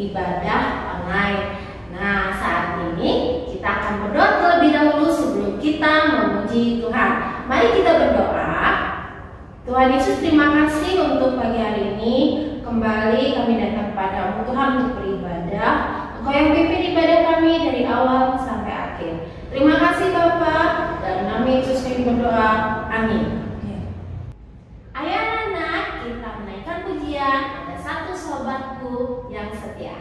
ibadah online. Nah, saat ini kita akan berdoa terlebih dahulu sebelum kita memuji Tuhan. Mari kita berdoa. Tuhan Yesus, terima kasih untuk pagi hari ini. Kembali kami datang padamu Tuhan untuk beribadah. Engkau yang pimpin ibadah kami dari awal sampai akhir. Terima kasih Bapa, dalam nama Yesus kami berdoa. Amin. Ayo anak-anak, kita menaikkan pujian. Ada satu sobatku yang setia.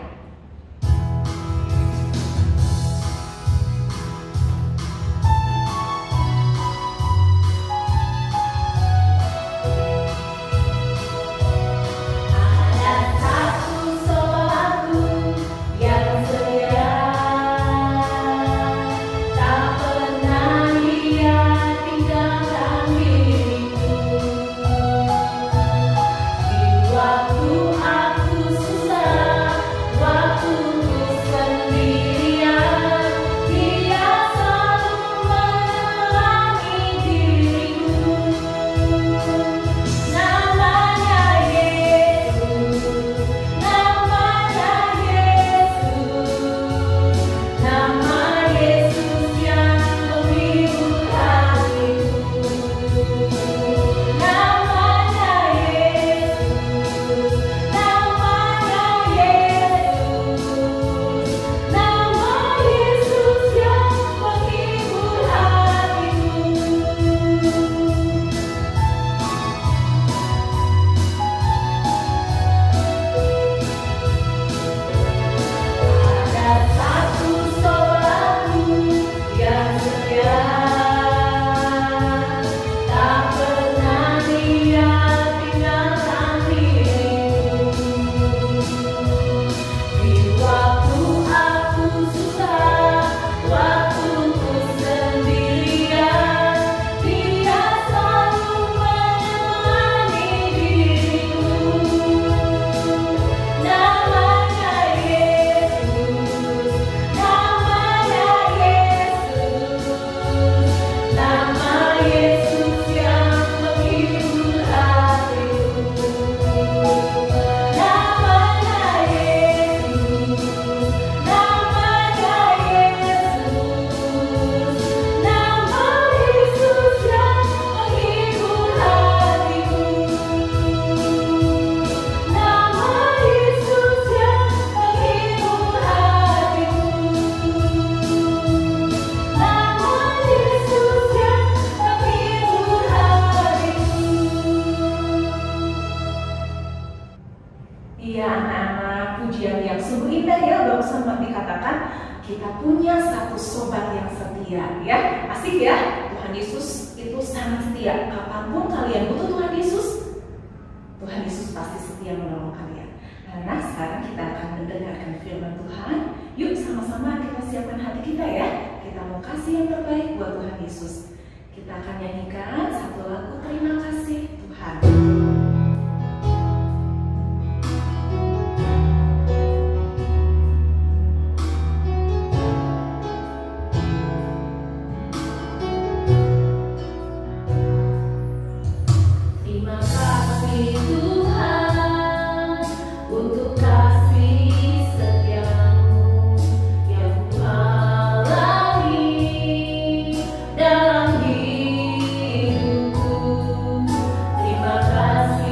Iya anak-anak, pujian yang sungguh indah ya, barusan Mbak dikatakan kita punya satu sobat yang setia ya. Asik ya, Tuhan Yesus itu sangat setia. Kapanpun kalian butuh Tuhan Yesus pasti setia menolong kalian. Nah sekarang kita akan mendengarkan firman Tuhan. Yuk sama-sama kita siapkan hati kita ya. Kita mau kasih yang terbaik buat Tuhan Yesus. Kita akan nyanyikan satu lagu Terima Kasih Tuhan. Terima kasih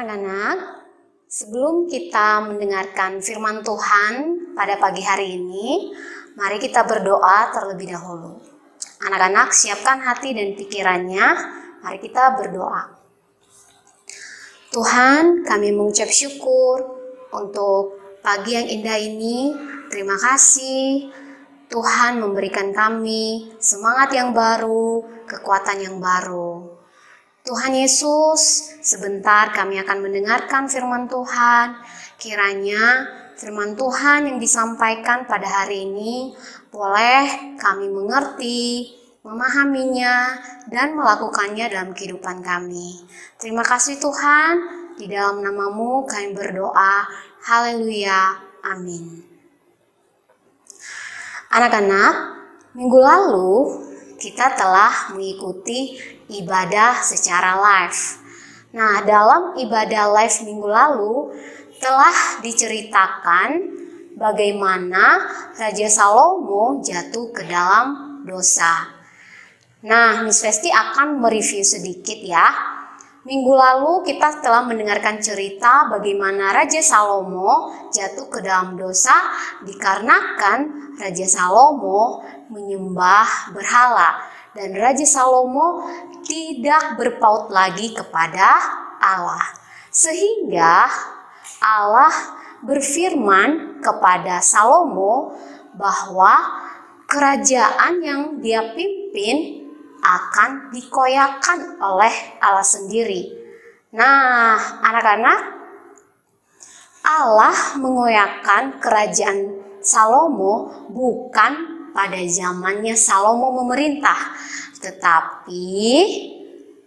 Anak-anak, sebelum kita mendengarkan firman Tuhan pada pagi hari ini, mari kita berdoa terlebih dahulu. Anak-anak, siapkan hati dan pikirannya, mari kita berdoa. Tuhan, kami mengucap syukur untuk pagi yang indah ini. Terima kasih Tuhan memberikan kami semangat yang baru, kekuatan yang baru. Tuhan Yesus, sebentar kami akan mendengarkan firman Tuhan. Kiranya firman Tuhan yang disampaikan pada hari ini boleh kami mengerti, memahaminya, dan melakukannya dalam kehidupan kami. Terima kasih Tuhan, di dalam nama-Mu kami berdoa. Haleluya, amin. Anak-anak, minggu lalu kita telah mengikuti ibadah secara live. Nah, dalam ibadah live minggu lalu telah diceritakan bagaimana Raja Salomo jatuh ke dalam dosa. Nah, Miss Festi akan mereview sedikit ya. Minggu lalu kita telah mendengarkan cerita bagaimana Raja Salomo jatuh ke dalam dosa dikarenakan Raja Salomo menyembah berhala dan Raja Salomo tidak berpaut lagi kepada Allah. Sehingga Allah berfirman kepada Salomo bahwa kerajaan yang dia pimpin akan dikoyakkan oleh Allah sendiri. Nah, anak-anak, Allah mengoyakkan kerajaan Salomo bukan pada zamannya Salomo memerintah, tetapi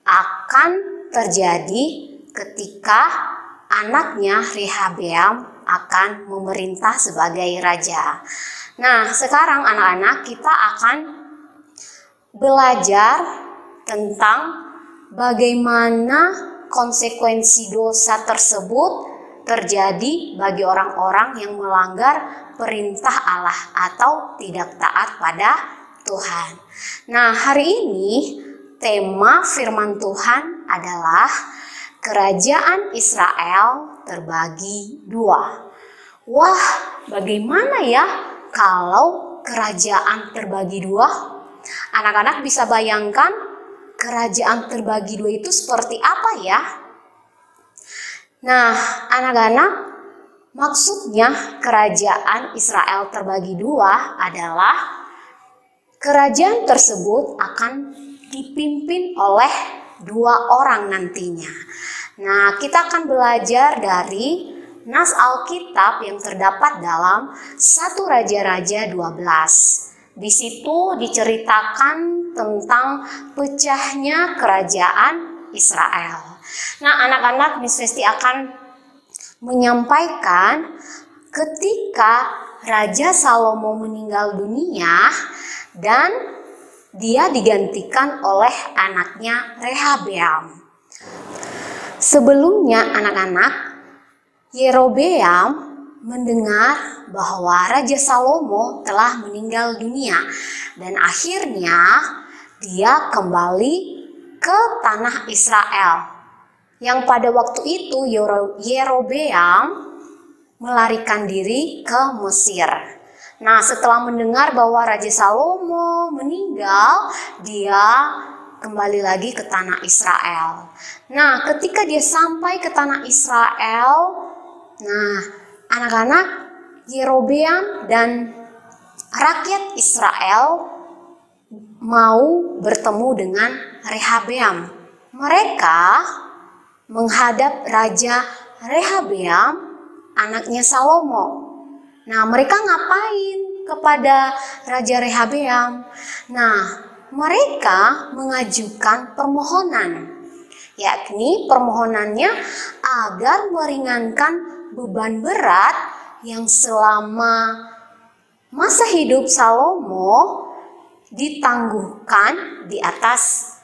akan terjadi ketika anaknya Rehabeam akan memerintah sebagai raja. Nah, sekarang anak-anak kita akan belajar tentang bagaimana konsekuensi dosa tersebut terjadi bagi orang-orang yang melanggar perintah Allah atau tidak taat pada Tuhan. Nah, hari ini tema firman Tuhan adalah kerajaan Israel terbagi dua. Wah, bagaimana ya kalau kerajaan terbagi dua? Anak-anak bisa bayangkan kerajaan terbagi dua itu seperti apa ya? Nah, anak-anak, maksudnya kerajaan Israel terbagi dua adalah kerajaan tersebut akan dipimpin oleh dua orang nantinya. Nah, kita akan belajar dari nas Alkitab yang terdapat dalam 1 Raja-Raja 12. Di situ diceritakan tentang pecahnya kerajaan Israel. Nah, anak-anak, Miss Festi akan menyampaikan ketika Raja Salomo meninggal dunia dan dia digantikan oleh anaknya Rehabeam. Sebelumnya anak-anak, Yerobeam mendengar bahwa Raja Salomo telah meninggal dunia dan akhirnya dia kembali ke tanah Israel. Yang pada waktu itu Yerobeam melarikan diri ke Mesir. Nah, setelah mendengar bahwa Raja Salomo meninggal, dia kembali lagi ke tanah Israel. Nah, ketika dia sampai ke tanah Israel, nah, anak-anak, Yerobeam dan rakyat Israel mau bertemu dengan Rehabeam. Mereka menghadap Raja Rehabeam, anaknya Salomo. Nah, mereka ngapain kepada Raja Rehabeam? Nah, mereka mengajukan permohonan, yakni permohonannya agar meringankan beban berat yang selama masa hidup Salomo ditangguhkan di atas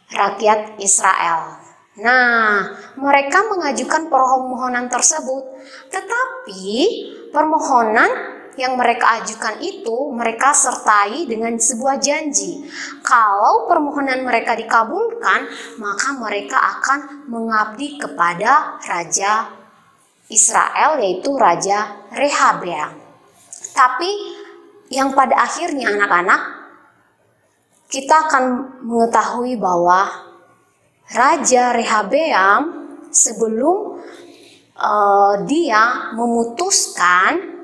rakyat Israel. Nah, mereka mengajukan permohonan tersebut, tetapi permohonan yang mereka ajukan itu mereka sertai dengan sebuah janji. Kalau permohonan mereka dikabulkan, maka mereka akan mengabdi kepada Raja Israel, yaitu Raja Rehabeam. Tapi yang pada akhirnya anak-anak, kita akan mengetahui bahwa Raja Rehabeam sebelum dia memutuskan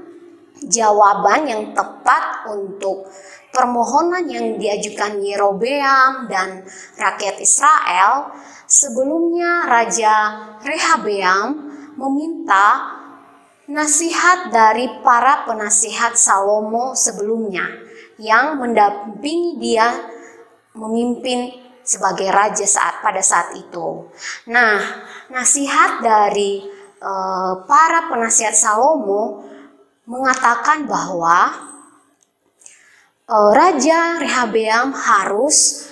jawaban yang tepat untuk permohonan yang diajukan Yerobeam dan rakyat Israel, sebelumnya Raja Rehabeam meminta nasihat dari para penasihat Salomo sebelumnya yang mendampingi dia memimpin sebagai raja pada saat itu. Nah, nasihat dari para penasihat Salomo mengatakan bahwa Raja Rehabeam harus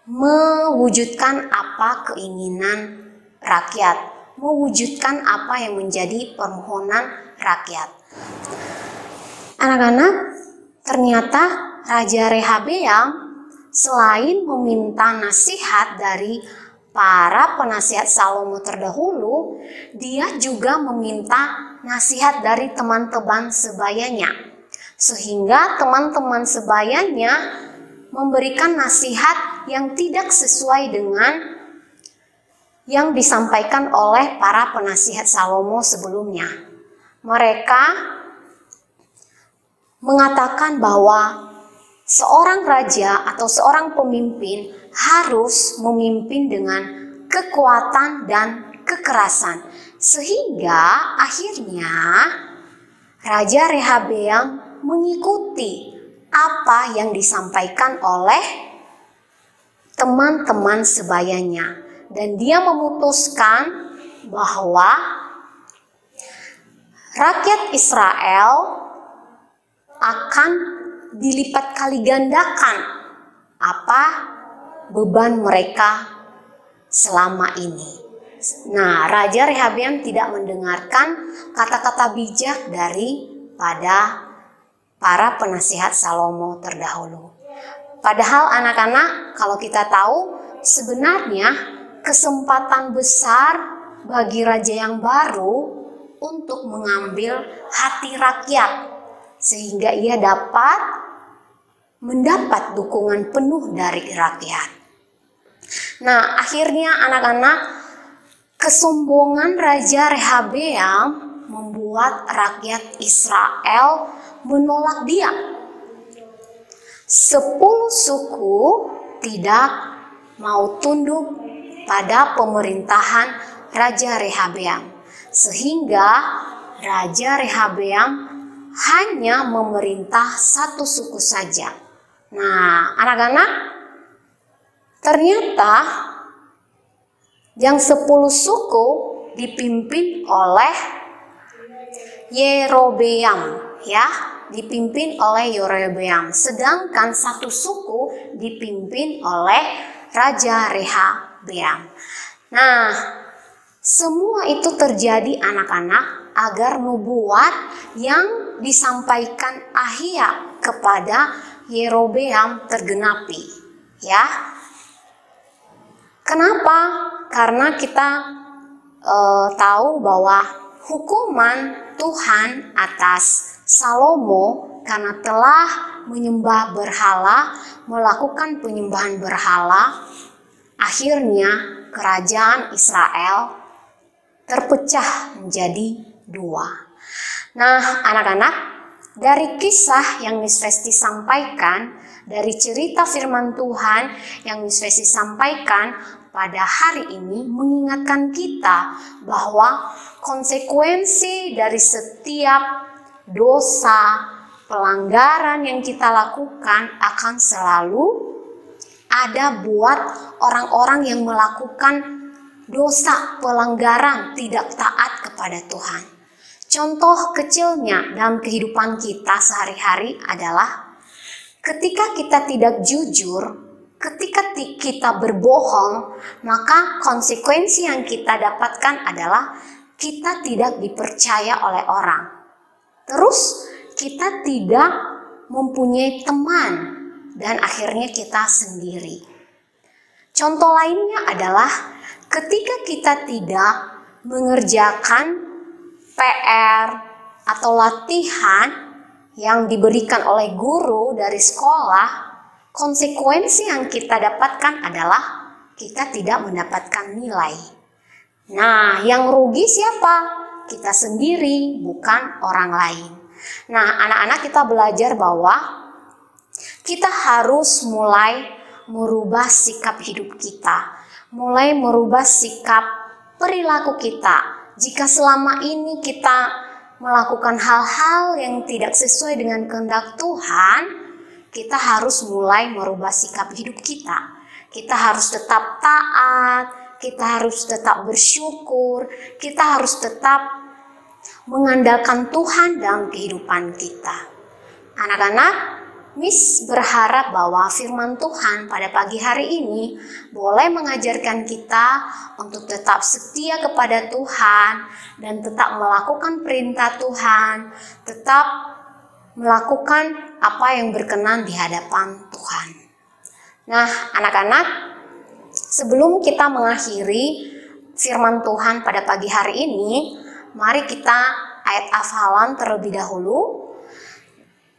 mewujudkan apa keinginan rakyat, mewujudkan apa yang menjadi permohonan rakyat. Anak-anak, ternyata Raja Rehabeam selain meminta nasihat dari para penasihat Salomo terdahulu, dia juga meminta nasihat dari teman-teman sebayanya. Sehingga teman-teman sebayanya memberikan nasihat yang tidak sesuai dengan yang disampaikan oleh para penasihat Salomo sebelumnya. Mereka mengatakan bahwa seorang raja atau seorang pemimpin harus memimpin dengan kekuatan dan kekerasan. Sehingga akhirnya Raja Rehabeam mengikuti apa yang disampaikan oleh teman-teman sebayanya. Dan dia memutuskan bahwa rakyat Israel akan dilipat kali gandakan apa beban mereka selama ini. Nah, Raja Rehabeam tidak mendengarkan kata-kata bijak daripada para penasihat Salomo terdahulu. Padahal anak-anak, kalau kita tahu sebenarnya kesempatan besar bagi raja yang baru untuk mengambil hati rakyat sehingga ia dapat mendapat dukungan penuh dari rakyat. Nah, akhirnya anak-anak, kesombongan Raja Rehabeam membuat rakyat Israel menolak dia. 10 suku tidak mau tunduk pada pemerintahan Raja Rehabeam, sehingga Raja Rehabeam hanya memerintah 1 suku saja. Nah, anak-anak, ternyata yang 10 suku dipimpin oleh Yerobeam, ya, dipimpin oleh Yerobeam, sedangkan 1 suku dipimpin oleh Raja Rehabeam. Nah, semua itu terjadi anak-anak agar nubuat yang disampaikan Ahia kepada Yerobeam tergenapi, ya. Kenapa? Karena kita tahu bahwa hukuman Tuhan atas Salomo karena telah menyembah berhala, melakukan penyembahan berhala, akhirnya kerajaan Israel terpecah menjadi 2. Nah, anak-anak, dari kisah yang Miss Festi sampaikan, dari cerita firman Tuhan yang Miss Festi sampaikan pada hari ini mengingatkan kita bahwa konsekuensi dari setiap dosa, pelanggaran yang kita lakukan akan selalu ada buat orang-orang yang melakukan dosa, pelanggaran, tidak taat kepada Tuhan. Contoh kecilnya dalam kehidupan kita sehari-hari adalah ketika kita tidak jujur, ketika kita berbohong, maka konsekuensi yang kita dapatkan adalah kita tidak dipercaya oleh orang. Terus kita tidak mempunyai teman dan akhirnya kita sendiri. Contoh lainnya adalah ketika kita tidak mengerjakan PR atau latihan yang diberikan oleh guru dari sekolah, konsekuensi yang kita dapatkan adalah kita tidak mendapatkan nilai. Nah, yang rugi siapa? Kita sendiri, bukan orang lain. Nah, anak-anak kita belajar bahwa kita harus mulai merubah sikap hidup kita, mulai merubah sikap perilaku kita. Jika selama ini kita melakukan hal-hal yang tidak sesuai dengan kehendak Tuhan, kita harus mulai merubah sikap hidup kita. Kita harus tetap taat, kita harus tetap bersyukur, kita harus tetap mengandalkan Tuhan dalam kehidupan kita. Anak-anak, Miss berharap bahwa firman Tuhan pada pagi hari ini boleh mengajarkan kita untuk tetap setia kepada Tuhan dan tetap melakukan perintah Tuhan, tetap melakukan apa yang berkenan di hadapan Tuhan. Nah, anak-anak, sebelum kita mengakhiri firman Tuhan pada pagi hari ini, mari kita ayat hafalan terlebih dahulu.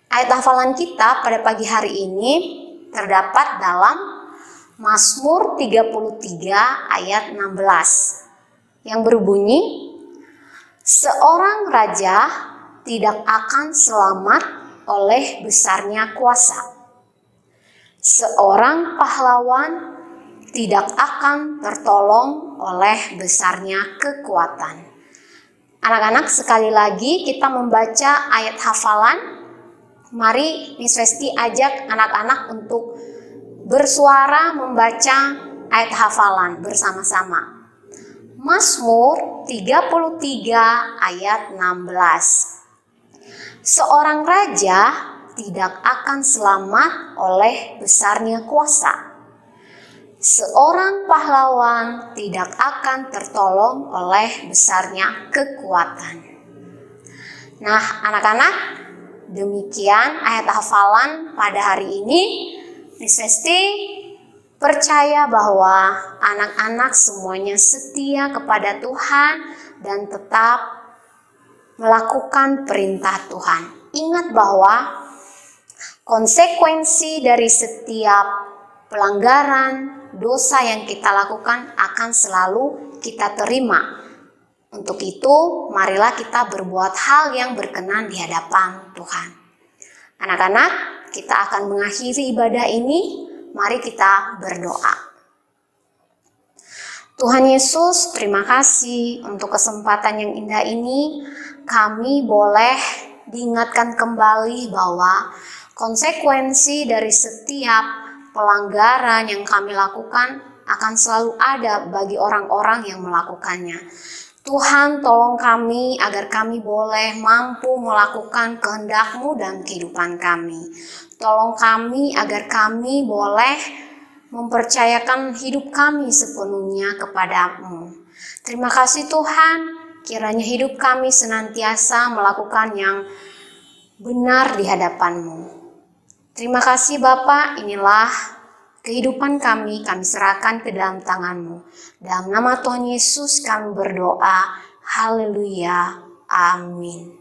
Ayat hafalan kita pada pagi hari ini terdapat dalam Mazmur 33 ayat 16 yang berbunyi, seorang raja tidak akan selamat oleh besarnya kuasa. Seorang pahlawan tidak akan tertolong oleh besarnya kekuatan. Anak-anak, sekali lagi kita membaca ayat hafalan. Mari Miss Resti ajak anak-anak untuk bersuara membaca ayat hafalan bersama-sama. Mazmur 33 ayat 16. Seorang raja tidak akan selamat oleh besarnya kuasa. Seorang pahlawan tidak akan tertolong oleh besarnya kekuatan. Nah, anak-anak, demikian ayat hafalan pada hari ini. Miss Resti percaya bahwa anak-anak semuanya setia kepada Tuhan dan tetap melakukan perintah Tuhan. Ingat bahwa konsekuensi dari setiap pelanggaran, dosa yang kita lakukan akan selalu kita terima. Untuk itu, marilah kita berbuat hal yang berkenan di hadapan Tuhan. Anak-anak, kita akan mengakhiri ibadah ini. Mari kita berdoa. Tuhan Yesus, terima kasih untuk kesempatan yang indah ini. Kami boleh diingatkan kembali bahwa konsekuensi dari setiap pelanggaran yang kami lakukan akan selalu ada bagi orang-orang yang melakukannya. Tuhan, tolong kami agar kami boleh mampu melakukan kehendak-Mu dalam kehidupan kami. Tolong kami agar kami boleh mempercayakan hidup kami sepenuhnya kepada-Mu. Terima kasih Tuhan, kiranya hidup kami senantiasa melakukan yang benar di hadapan-Mu. Terima kasih Bapa, inilah kehidupan kami serahkan ke dalam tangan-Mu. Dalam nama Tuhan Yesus kami berdoa. Haleluya. Amin.